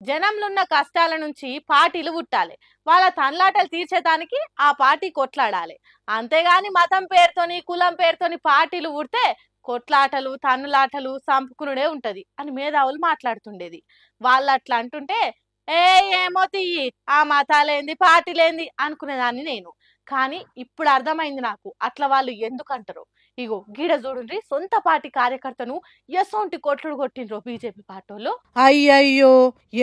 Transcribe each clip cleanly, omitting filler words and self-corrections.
జనంలున్న కష్టాల నుంచి పార్టీలు పుట్టాలి. వాళ్ళ తన్లాటలు తీర్చేదానికి ఆ పార్టీ కొట్లాడాలి. అంతేగాని మతం పేరుతోని కులం పేరుతోని పార్టీలు పుడితే కొట్లాటలు తన్నులాటలు సంపుకునుడే ఉంటది అని మేధావులు మాట్లాడుతుండేది. వాళ్ళు అట్లా అంటుంటే ఏ ఏమో తీయి ఆ మతాలేంది పార్టీలేంది అనుకునేదాన్ని నేను. కానీ ఇప్పుడు అర్థమైంది నాకు అట్లా వాళ్ళు ఎందుకు అంటారు. ఇగో గీడ చూడుండ్రి సొంత పార్టీ కార్యకర్తను ఎసొంటి కొట్లు కొట్టిండ్రో బీజేపీ పార్టీలో. అయ్యయ్యో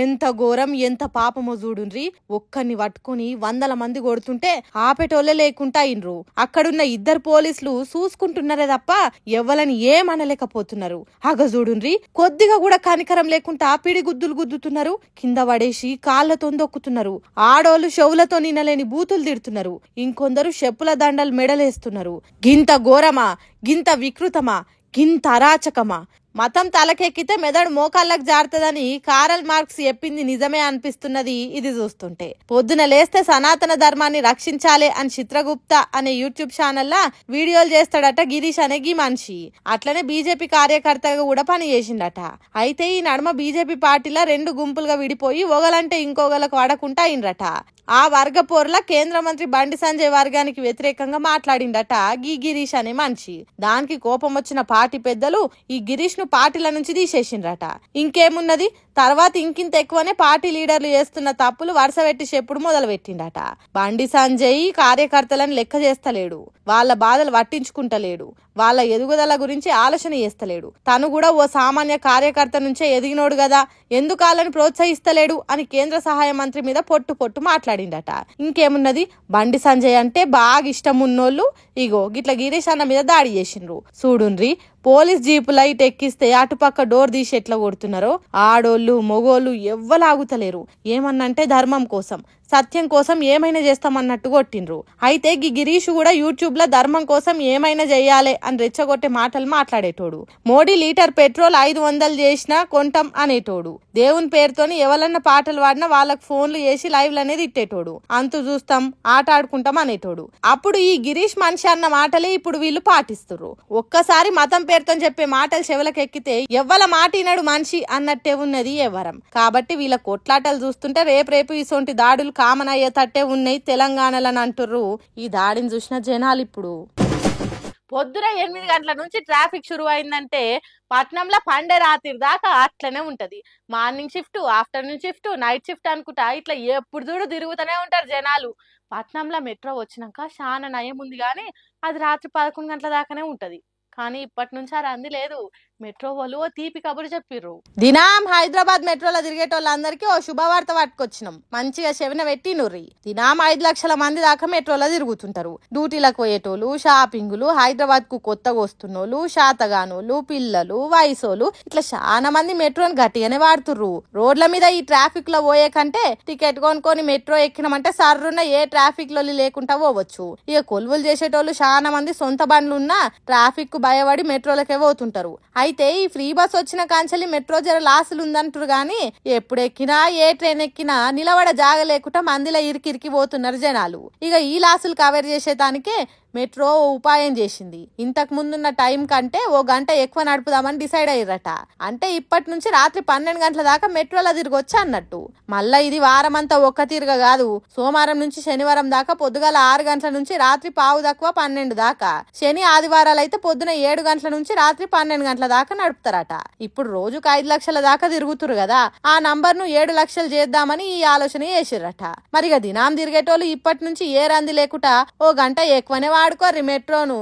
ఎంత ఘోరం ఎంత పాపమో చూడుండ్రి. ఒక్కరిని పట్టుకొని 100 మంది కొడుతుంటే ఆపేటోళ్ళే లేకుండా అయినరు. అక్కడున్న 2 పోలీసులు చూసుకుంటున్నారే తప్ప ఎవలని ఏమనలేకపోతున్నారు. అగ చూడుండ్రి కొద్దిగా కూడా కనికరం లేకుండా పిడి గుద్దులు గుద్దుతున్నారు. కింద పడేసి కాళ్లతో దొక్కుతున్నారు. ఆడోళ్ళు చెవులతో నినలేని బూతులు తిడుతున్నారు. ఇంకొందరు చెప్పుల దండలు మెడలేస్తున్నారు. గింత ఘోరమా గింత వికృతమా గింత అరాచకమా. మతం తలకెక్కితే మెదడు మోకాళ్ళకు జారుతుందని కారల్ మార్క్స్ చెప్పింది నిజమే అనిపిస్తున్నది ఇది చూస్తుంటే. పొద్దున లేస్తే సనాతన ధర్మాన్ని రక్షించాలి అని చిత్రగుప్త అనే యూట్యూబ్ ఛానల్లా వీడియోలు చేస్తాడట గిరీష్ అనే గీ మనిషి. అట్లనే బీజేపీ కార్యకర్తగా కూడా పని చేసిండట. అయితే ఈ నడుమ బీజేపీ పార్టీలో 2 గుంపులుగా విడిపోయి ఒకలంటే ఇంకొకలకు వాడకుండా అయినరట. ఆ వర్గ పోరుల కేంద్ర మంత్రి బండి సంజయ్ వర్గానికి వ్యతిరేకంగా మాట్లాడిండట గీ గిరీష్ అనే మనిషి. దానికి కోపం వచ్చిన పార్టీ పెద్దలు ఈ గిరీష్ ను పార్టీల నుంచి తీసేసిండ్రట. ఇంకేమున్నది తర్వాత ఇంకింత ఎక్కువనే పార్టీ లీడర్లు చేస్తున్న తప్పులు వరుస పెట్టి చెప్పుడు మొదలు పెట్టిండట. బండి సంజయ్ కార్యకర్తలను లెక్క చేస్తలేడు. వాళ్ళ బాధలు పట్టించుకుంటలేడు. వాళ్ళ ఎదుగుదల గురించి ఆలోచన చేస్తలేడు. తను కూడా ఓ సామాన్య కార్యకర్త నుంచే ఎదిగినోడు కదా ఎందుకు వాళ్ళని ప్రోత్సహిస్తలేడు అని కేంద్ర సహాయ మంత్రి మీద పొట్టు మాట్లాడిండట. ఇంకేమున్నది బండి సంజయ్ అంటే బాగా ఇష్టం ఉన్నోళ్ళు ఇగో గిట్ల గిరీష్ అన్న మీద దాడి చేసిండ్రు. చూడుండ్రి పోలీస్ జీపు లైట్ ఎక్కిస్తే అటుపక్క డోర్ తీసి ఎట్లా కొడుతున్నారో. ఆడోళ్ళు మొగోళ్ళు ఎవ్వలాగుతలేరు. ఏమన్నంటే ధర్మం కోసం సత్యం కోసం ఏమైనా చేస్తామన్నట్టు కొట్టిండ్రు. అయితే గిరీష్ కూడా యూట్యూబ్ లో ధర్మం కోసం ఏమైనా చెయ్యాలి అని రెచ్చగొట్టే మాటలు మాట్లాడేటోడు. మోడీ లీటర్ పెట్రోల్ 500 చేసినా కొంటాం అనేటోడు. దేవుని పేరుతోని ఎవరన్నా పాటలు పాడినా వాళ్ళకు ఫోన్లు చేసి లైవ్లు అనేది ఇట్టేటోడు. అంతు చూస్తాం ఆట ఆడుకుంటాం అనేటోడు. అప్పుడు ఈ గిరీష్ మనిషి అన్న మాటలే ఇప్పుడు వీళ్ళు పాటిస్తుర్రు. ఒక్కసారి మతం పేరుతో చెప్పే మాటలు చెవులకెక్కితే ఎవ్వల మాట ఈనాడు మనిషి అన్నట్టే ఉన్నది ఎవరం. కాబట్టి వీళ్ళ కొట్లాటలు చూస్తుంటే రేపు ఇసొంటి దాడులు కామన్ అయ్యేటట్టే ఉన్నాయి తెలంగాణలని అంటుర్రు. ఈ దాడిని చూసిన జనాలు ఇప్పుడు పొద్దున 8 గంటల నుంచి ట్రాఫిక్ షురు అయిందంటే పట్నంలో పండే రాత్రి దాకా అట్లనే ఉంటది. Morning shift afternoon shift night shift అనుకుంటా ఇట్లా ఎప్పుడు చూడు తిరుగుతూనే ఉంటారు జనాలు. పట్నంలో మెట్రో వచ్చినాక చాలా నయం ఉంది కానీ అది రాత్రి 11 గంటల దాకానే ఉంటది. కానీ ఇప్పటి నుంచి అది అంది లేదు. మెట్రో వాళ్ళు తీపి కబురు చెప్పిర్రు. దినాం హైదరాబాద్ మెట్రోలో తిరిగేటోళ్ళందరికీ ఓ శుభవార్త పట్టుకొచ్చినాం. మంచిగా చెవిన పెట్టి నుర్రి. దినాం 5 లక్షల మంది దాకా మెట్రోలో తిరుగుతుంటారు. డ్యూటీలకు పోయేటోళ్ళు షాపింగులు హైదరాబాద్ కు కొత్తగా వస్తున్నోళ్ళు శాతగానోళ్ళు పిల్లలు వయసోళ్ళు ఇట్లా చాలా మంది మెట్రోని గట్టిగానే వాడుతుర్రు. రోడ్ల మీద ఈ ట్రాఫిక్ లో పోయే కంటే టికెట్ కొనుక్కొని మెట్రో ఎక్కినామంటే సర్రున్న ఏ ట్రాఫిక్ లో లేకుండా పోవచ్చు. ఇక కొలువులు చేసేటోళ్ళు చాలా మంది సొంత బండ్లు ఉన్నా ట్రాఫిక్ కు భయపడి మెట్రోలకే పోతుంటారు. అయితే ఈ ఫ్రీ బస్ వచ్చిన కాంచెల్లి మెట్రో జర లాసులు ఉందంటారు గాని ఎప్పుడు ఎక్కినా ఏ ట్రైన్ ఎక్కినా నిలబడ జాగ లేకుండా మందిలో ఇరికి పోతున్నారు జనాలు. ఇక ఈ లాసులు కవర్ చేసేదానికే మెట్రో ఉపాయం చేసింది. ఇంతకు ముందున్న టైం కంటే ఓ గంట ఎక్కువ నడుపుదామని డిసైడ్ అయ్యారట. అంటే ఇప్పటి నుంచి రాత్రి 12 గంటల దాకా మెట్రోలో తిరగొచ్చు అన్నట్టు. మళ్ళా ఇది వారం అంతా ఒక్క తీరుగా కాదు. సోమవారం నుంచి శనివారం దాకా పొద్దుగాల 6 గంటల నుంచి రాత్రి 11:15 దాకా. శని ఆదివారాలు అయితే పొద్దున 7 గంటల నుంచి రాత్రి 12 గంటల దాకా నడుపుతారట. ఇప్పుడు రోజుకు 5 లక్షల దాకా తిరుగుతురు కదా ఆ నంబర్ ను 7 లక్షలు చేద్దామని ఈ ఆలోచన చేసిర్రట. మరిగా దినాం తిరిగేటోళ్ళు ఇప్పటి నుంచి ఏ రంది లేకుండా ఓ గంట ఎక్కువనే వాడుకోర్రి మెట్రోను.